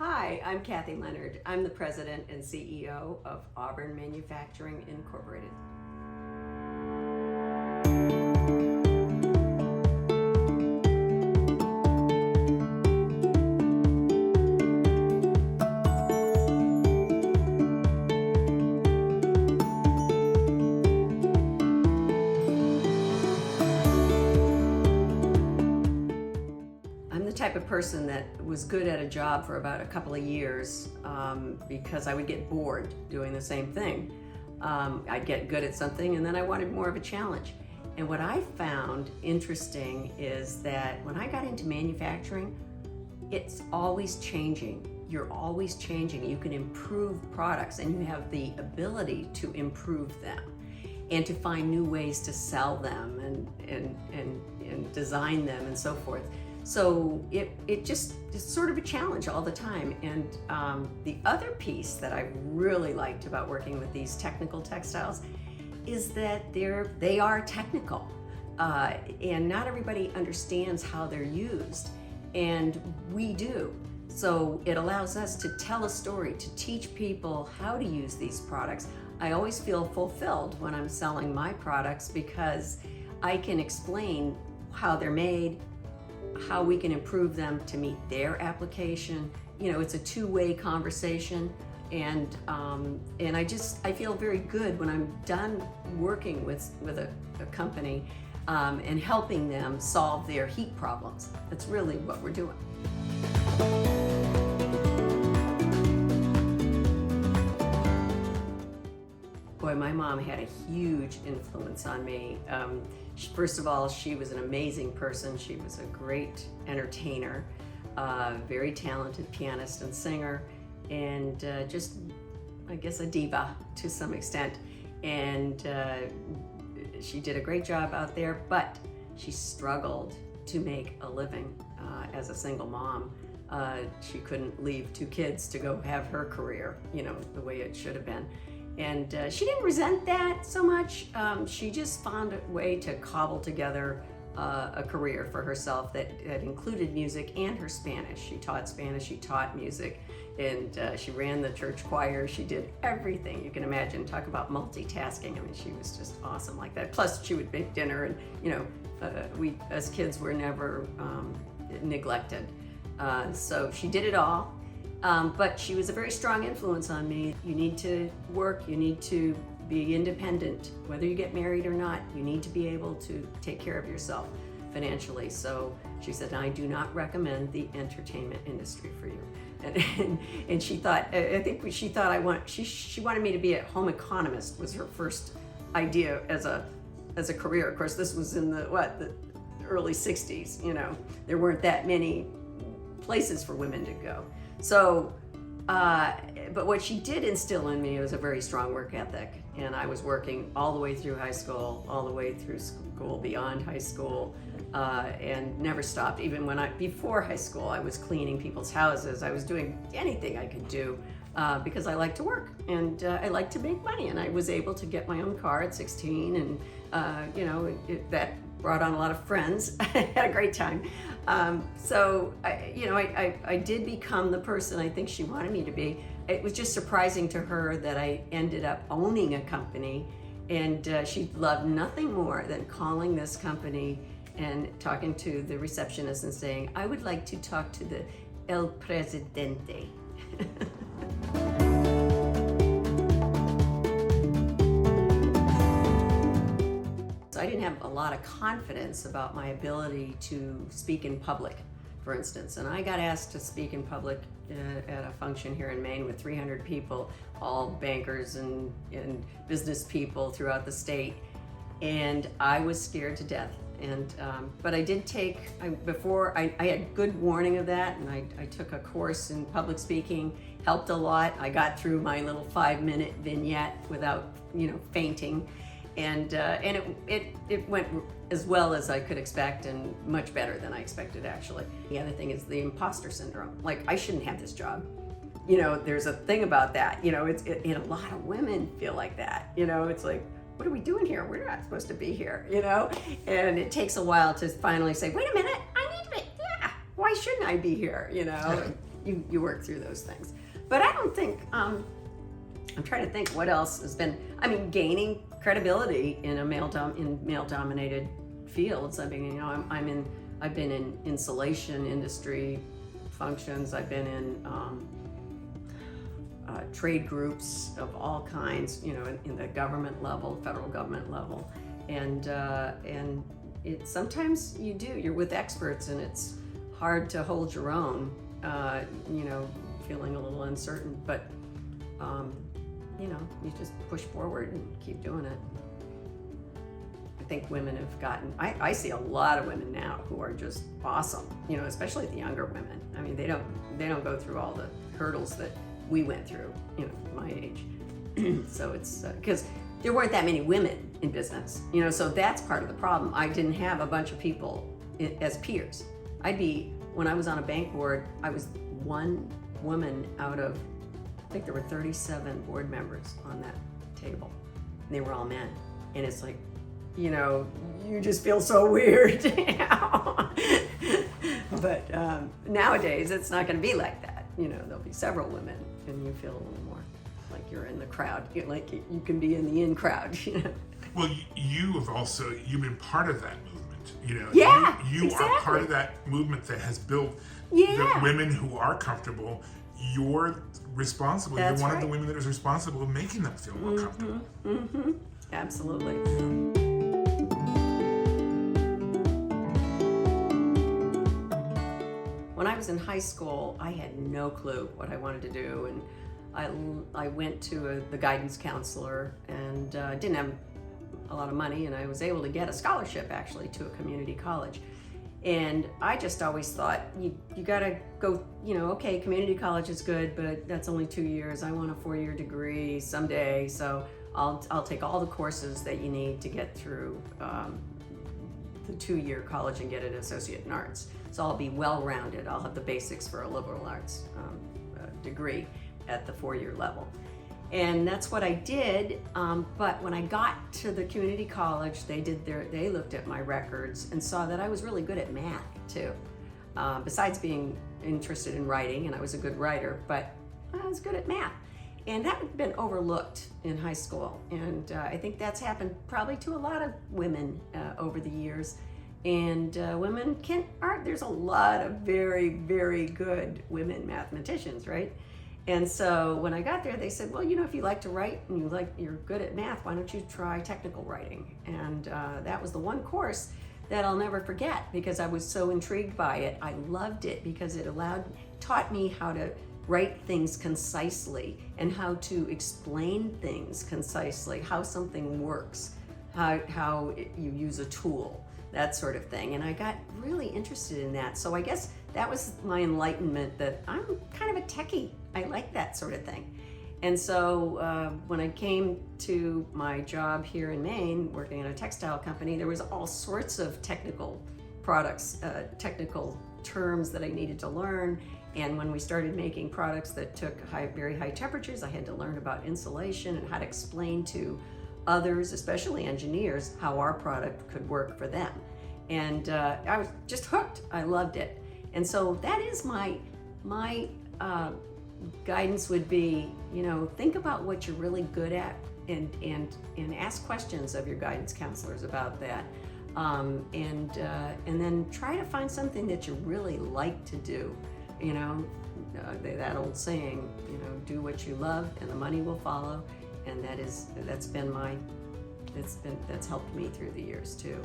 Hi, I'm Kathie Leonard. I'm the president and CEO of Auburn Manufacturing Incorporated. I'm the type of person that was good at a job for about a couple of years because I would get bored doing the same thing. I'd get good at something and then I wanted more of a challenge. And what I found interesting is that when I got into manufacturing, it's always changing. You're always changing. You can improve products and you have the ability to improve them and to find new ways to sell them and design them and so forth. So it's sort of a challenge all the time. And the other piece that I really liked about working with these technical textiles is that they are technical, and not everybody understands how they're used, and we do. So it allows us to tell a story, to teach people how to use these products. I always feel fulfilled when I'm selling my products because I can explain how they're made, how we can improve them to meet their application. You know, it's a two-way conversation, and I feel very good when I'm done working with a company and helping them solve their heat problems. That's really what we're doing. Boy, my mom had a huge influence on me. First of all, she was an amazing person. She was a great entertainer, very talented pianist and singer, and just, I guess, a diva to some extent. And she did a great job out there, but she struggled to make a living as a single mom. She couldn't leave two kids to go have her career, you know, the way it should have been. And she didn't resent that so much. She just found a way to cobble together a career for herself that included music and her Spanish. She taught Spanish, she taught music, and she ran the church choir. She did everything you can imagine. Talk about multitasking. I mean, she was just awesome like that. Plus, she would make dinner, and you know, we as kids were never neglected. So she did it all. But she was a very strong influence on me. You need to work, you need to be independent. Whether you get married or not, you need to be able to take care of yourself financially. So she said, I do not recommend the entertainment industry for you. And she thought, I think she thought she wanted me to be a home economist was her first idea as a career. Of course, this was in the early 60s, you know. There weren't that many places for women to go. So, but what she did instill in me was a very strong work ethic, and I was working all the way through high school, all the way through school, beyond high school, and never stopped. Even before high school, I was cleaning people's houses. I was doing anything I could do because I like to work and I like to make money, and I was able to get my own car at 16, and you know, that brought on a lot of friends. I had a great time. So I did become the person I think she wanted me to be. It was just surprising to her that I ended up owning a company, and she loved nothing more than calling this company and talking to the receptionist and saying, I would like to talk to the El Presidente. I didn't have a lot of confidence about my ability to speak in public, for instance. And I got asked to speak in public at a function here in Maine with 300 people, all bankers and business people throughout the state. And I was scared to death. And but I did I had good warning of that, and I took a course in public speaking, helped a lot. I got through my little 5-minute vignette without, you know, fainting. And it went as well as I could expect, and much better than I expected, actually. The other thing is the imposter syndrome. Like, I shouldn't have this job. You know, there's a thing about that. You know, and a lot of women feel like that. You know, it's like, what are we doing here? We're not supposed to be here, you know? And it takes a while to finally say, wait a minute, I need to be, yeah, why shouldn't I be here, you know? you work through those things. But I don't think, I'm trying to think what else has been, gaining credibility in male-dominated fields. I've been in insulation industry functions. I've been in trade groups of all kinds, in the government level, federal government level, and sometimes you're with experts, and it's hard to hold your own, feeling a little uncertain, but you just push forward and keep doing it. I think women have gotten, I see a lot of women now who are just awesome, especially the younger women. They don't go through all the hurdles that we went through, my age. So it's because there weren't that many women in business, so that's part of the problem. I didn't have a bunch of people as peers. When I was on a bank board, I was one woman out of, I think there were 37 board members on that table. And they were all men. And it's like, you just feel so weird now. But nowadays, it's not going to be like that. There'll be several women, and you feel a little more like you're in the crowd, like you can be in the in crowd. Well, you've been part of that movement. Yeah, you exactly. are part of that movement that has built Yeah. the women who are comfortable. You're responsible. That's You're one right. of the women that is responsible of making them feel more comfortable. Mm-hmm. Absolutely. When I was in high school, I had no clue what I wanted to do, and I went to the guidance counselor, and didn't have a lot of money, and I was able to get a scholarship actually to a community college. And I just always thought, you gotta go, okay, community college is good, but that's only 2 years. I want a 4-year degree someday, so I'll take all the courses that you need to get through the 2-year college and get an associate in arts. So I'll be well-rounded. I'll have the basics for a liberal arts degree at the 4-year level. And that's what I did, but when I got to the community college, they looked at my records and saw that I was really good at math too. Besides being interested in writing, and I was a good writer, but I was good at math. And that had been overlooked in high school. And I think that's happened probably to a lot of women over the years. And women there's a lot of very, very good women mathematicians, right? And so when I got there, they said, well, if you like to write and you're good at math, why don't you try technical writing? And that was the one course that I'll never forget because I was so intrigued by it. I loved it because it taught me how to write things concisely and how to explain things concisely, how something works, how you use a tool, that sort of thing. And I got really interested in that. So I guess that was my enlightenment that I'm kind of a techie. I like that sort of thing. And so when I came to my job here in Maine, working at a textile company, there was all sorts of technical products, technical terms that I needed to learn. And when we started making products that took very high temperatures, I had to learn about insulation and how to explain to others, especially engineers, how our product could work for them. And I was just hooked. I loved it. And so that is my guidance would be, think about what you're really good at and ask questions of your guidance counselors about that. And then try to find something that you really like to do. That old saying, do what you love and the money will follow. And that's helped me through the years too.